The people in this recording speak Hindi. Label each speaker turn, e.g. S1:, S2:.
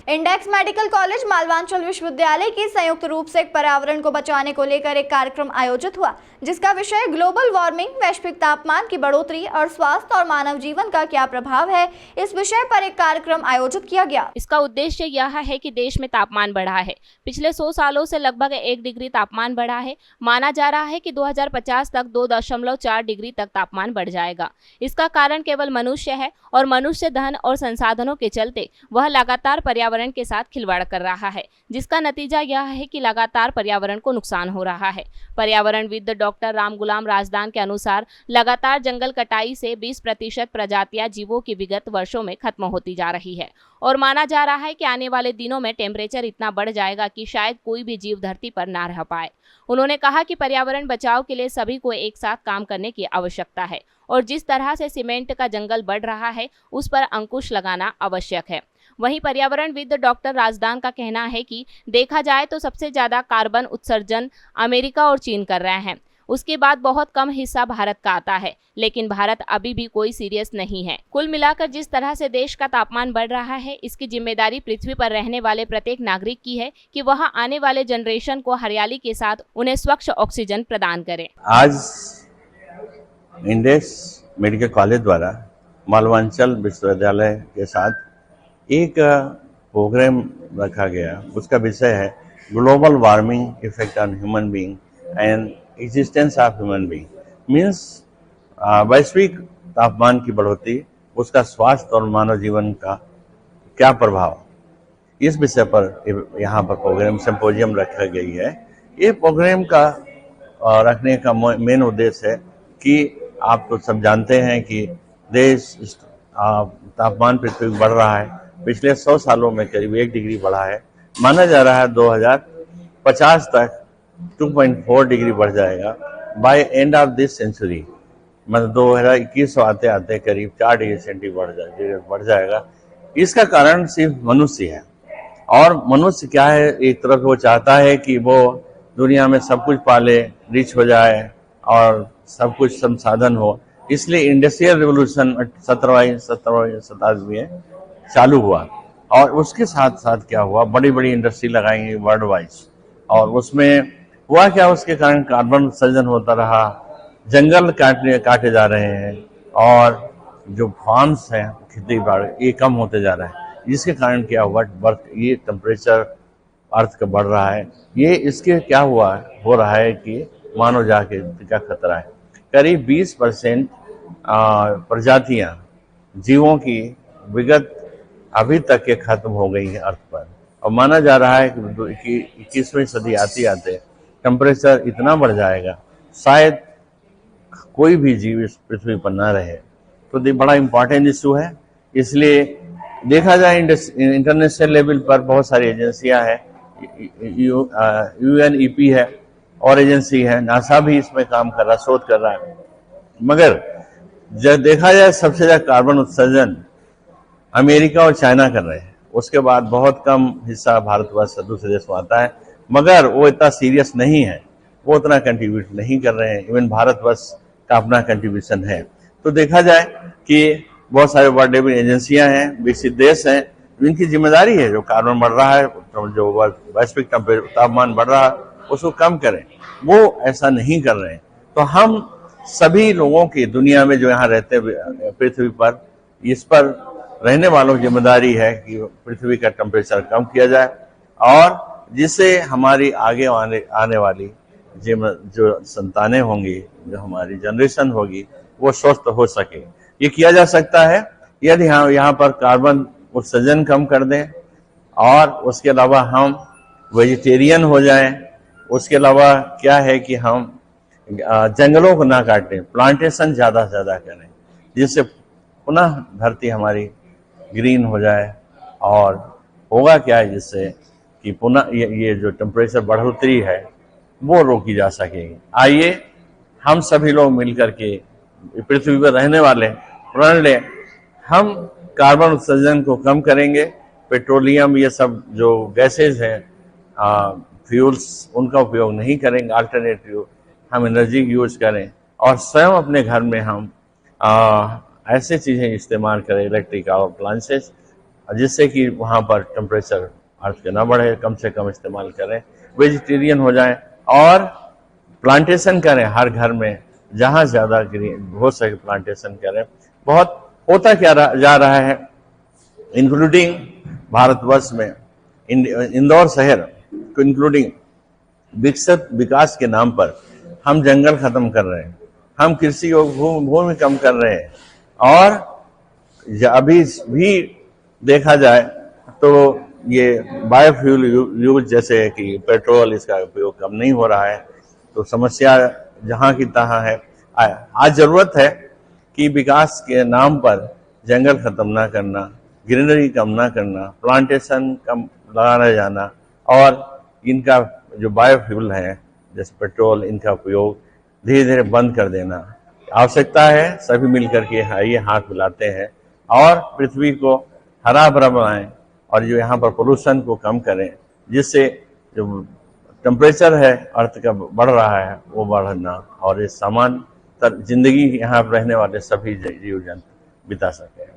S1: इंडेक्स मेडिकल कॉलेज मालवांचल विश्वविद्यालय की संयुक्त रूप से पर्यावरण को बचाने को लेकर एक कार्यक्रम आयोजित हुआ, जिसका विषय ग्लोबल वार्मिंग, वैश्विक तापमान की बढ़ोतरी और स्वास्थ्य और मानव जीवन का क्या प्रभाव है। इस विषय पर एक कार्यक्रम आयोजित किया गया।
S2: इसका उद्देश्य यह है कि देश में तापमान बढ़ा है। पिछले 100 सालों से लगभग 1 डिग्री तापमान बढ़ा है। माना जा रहा है कि 2050 तक 2.4 डिग्री तक तापमान बढ़ जाएगा। इसका कारण केवल मनुष्य है और मनुष्य धन और संसाधनों के चलते वह लगातार पर्यावरण के साथ खिलवाड़ कर रहा है, जिसका नतीजा यह है कि लगातार पर्यावरण को नुकसान हो रहा है। पर्यावरणविद डॉक्टर रामगुलाम राजदान के अनुसार लगातार जंगल कटाई से 20% प्रजातियां जीवों की विगत वर्षों में खत्म होती जा रही है और माना जा रहा है कि आने वाले दिनों में टेम्परेचर इतना बढ़ जाएगा कि शायद कोई भी जीव धरती पर ना रह पाए। उन्होंने कहा कि पर्यावरण बचाव के लिए सभी को एक साथ काम करने की आवश्यकता है और जिस तरह से सीमेंट का जंगल बढ़ रहा है उस पर अंकुश लगाना आवश्यक है। वहीं पर्यावरणविद डॉक्टर राजदान का कहना है कि देखा जाए तो सबसे ज्यादा कार्बन उत्सर्जन अमेरिका और चीन कर रहे हैं। उसके बाद बहुत कम हिस्सा भारत का आता है, लेकिन भारत अभी भी कोई सीरियस नहीं है। कुल मिलाकर जिस तरह से देश का तापमान बढ़ रहा है, इसकी जिम्मेदारी पृथ्वी पर रहने वाले प्रत्येक नागरिक की है कि वह आने वाले जनरेशन को हरियाली के साथ उन्हें स्वच्छ ऑक्सीजन प्रदान करें।
S3: आज इंडेक्स मेडिकल कॉलेज द्वारा मालवांचल विश्वविद्यालय के साथ एक प्रोग्राम रखा गया। उसका विषय है global warming effect on human being and existence of human being. Means वैश्विक तापमान की बढ़ोतरी, उसका स्वास्थ्य और मानव जीवन का क्या प्रभाव, इस विषय पर यहाँ पर प्रोग्राम सिंपोजियम रखा गई है। ये प्रोग्राम का रखने का मेन उद्देश्य है कि आप तो सब जानते हैं कि देश तापमान पृथ्वी बढ़ रहा है। पिछले 100 सालों में करीब 1 डिग्री बढ़ा है। माना जा रहा है 2050 तक 2.4 डिग्री बढ़ जाएगा। By end of this century, मतलब 2021 आते आते करीब 4 डिग्री सेंटीग्रेड बढ़ जाएगा। इसका कारण सिर्फ मनुष्य है। और मनुष्य क्या है, एक तरफ वो चाहता है कि वो दुनिया में सब कुछ पाले, रिच हो जाए और सब कुछ संसाधन हो। इसलिए इंडस्ट्रियल रिवोल्यूशन 17वीं शताब्दी में चालू हुआ और उसके साथ साथ क्या हुआ, बड़ी बड़ी इंडस्ट्री लगाई वर्ल्ड वाइज और उसमें हुआ क्या, उसके कारण कार्बन उत्सर्जन होता रहा, जंगल काटे जा रहे हैं और जो फार्म्स हैं, खेती बाड़ी, ये कम होते जा रहा है। जिसके कारण क्या हुआ, ये टेम्परेचर अर्थ का बढ़ रहा है। ये इसके क्या हो रहा है कि मानव जाति का खतरा है। करीब 20% प्रजातियां जीवों की विगत अभी तक के खत्म हो गई है अर्थ पर और माना जा रहा है कि 21वीं सदी आते आते टेम्परेचर इतना बढ़ जाएगा शायद कोई भी जीव इस पृथ्वी पर ना रहे। तो ये बड़ा इम्पोर्टेंट इशू है। इसलिए देखा जाए इंटरनेशनल लेवल पर बहुत सारी एजेंसियां हैं, UNEP है और एजेंसी है, नासा भी इसमें काम कर रहा है, शोध कर रहा है। मगर जब देखा जाए सबसे ज्यादा कार्बन उत्सर्जन अमेरिका और चाइना कर रहे हैं। उसके बाद बहुत कम हिस्सा भारतवर्ष दूसरे देश में आता है, मगर वो इतना सीरियस नहीं है, वो उतना कंट्रीब्यूट नहीं कर रहे हैं। इवन भारतवर्ष का अपना कंट्रीब्यूशन है। तो देखा जाए कि बहुत सारे वर्ल्ड लेवल एजेंसियां हैं, विकसित देश हैं, जिनकी जिम्मेदारी है जो कार्बन बढ़ रहा है, जो वैश्विक तापमान बढ़ रहा है, उसको कम करें। वो ऐसा नहीं कर रहे हैं। तो हम सभी लोगों की, दुनिया में जो यहाँ रहते हैं पृथ्वी पर, इस पर रहने वालों की जिम्मेदारी है कि पृथ्वी का टेम्परेचर कम किया जाए और जिससे हमारी आगे आने वाली जो संतानें होंगी, जो हमारी जनरेशन होगी, वो स्वस्थ हो सके। ये किया जा सकता है यदि हम यहाँ पर कार्बन उत्सर्जन कम कर दें और उसके अलावा हम वेजिटेरियन हो जाएं। उसके अलावा क्या है कि हम जंगलों को ना काटें, प्लांटेशन ज़्यादा से ज़्यादा करें, जिससे पुनः धरती हमारी ग्रीन हो जाए। और होगा क्या है जिससे कि पुनः ये जो टेम्परेचर बढ़ोतरी है वो रोकी जा सकेगी। आइए हम सभी लोग मिलकर के पृथ्वी पर रहने वाले प्रण लें, हम कार्बन उत्सर्जन को कम करेंगे। पेट्रोलियम, ये सब जो गैसेज हैं, फ्यूल्स, उनका उपयोग नहीं करेंगे। अल्टरनेटिव हम एनर्जी यूज करें और स्वयं अपने घर में हम ऐसे चीज़ें इस्तेमाल करें, इलेक्ट्रिक अप्लायंसेस, जिससे कि वहाँ पर टेम्परेचर अर्थ के ना बढ़े, कम से कम इस्तेमाल करें, वेजिटेरियन हो जाएं और प्लांटेशन करें हर घर में, जहाँ ज़्यादा हो सके प्लांटेशन करें। बहुत होता क्या जा रहा है, इंक्लूडिंग भारतवर्ष में इंदौर शहर को इंक्लूडिंग विकसित विकास के नाम पर हम जंगल खत्म कर रहे हैं, हम कृषि और भूमि कम कर रहे हैं, और अभी भी देखा जाए तो ये बायोफ्यूल यूज जैसे कि पेट्रोल, इसका उपयोग कम नहीं हो रहा है। तो समस्या जहाँ की तहाँ है। आज जरूरत है कि विकास के नाम पर जंगल खत्म ना करना, ग्रीनरी कम ना करना, प्लांटेशन कम लगाना जाना, और इनका जो बायोफ्यूल है जैसे पेट्रोल, इनका उपयोग धीरे धीरे बंद कर देना आवश्यकता है। सभी मिलकर के ये हाथ मिलाते हैं और पृथ्वी को हरा भरा बनाएं और जो यहाँ पर पोल्यूशन को कम करें, जिससे जो टेम्परेचर है अर्थ का बढ़ रहा है वो बढ़ना, और इस सामान्य जिंदगी यहाँ रहने वाले सभी जीव जंतु बिता सकें।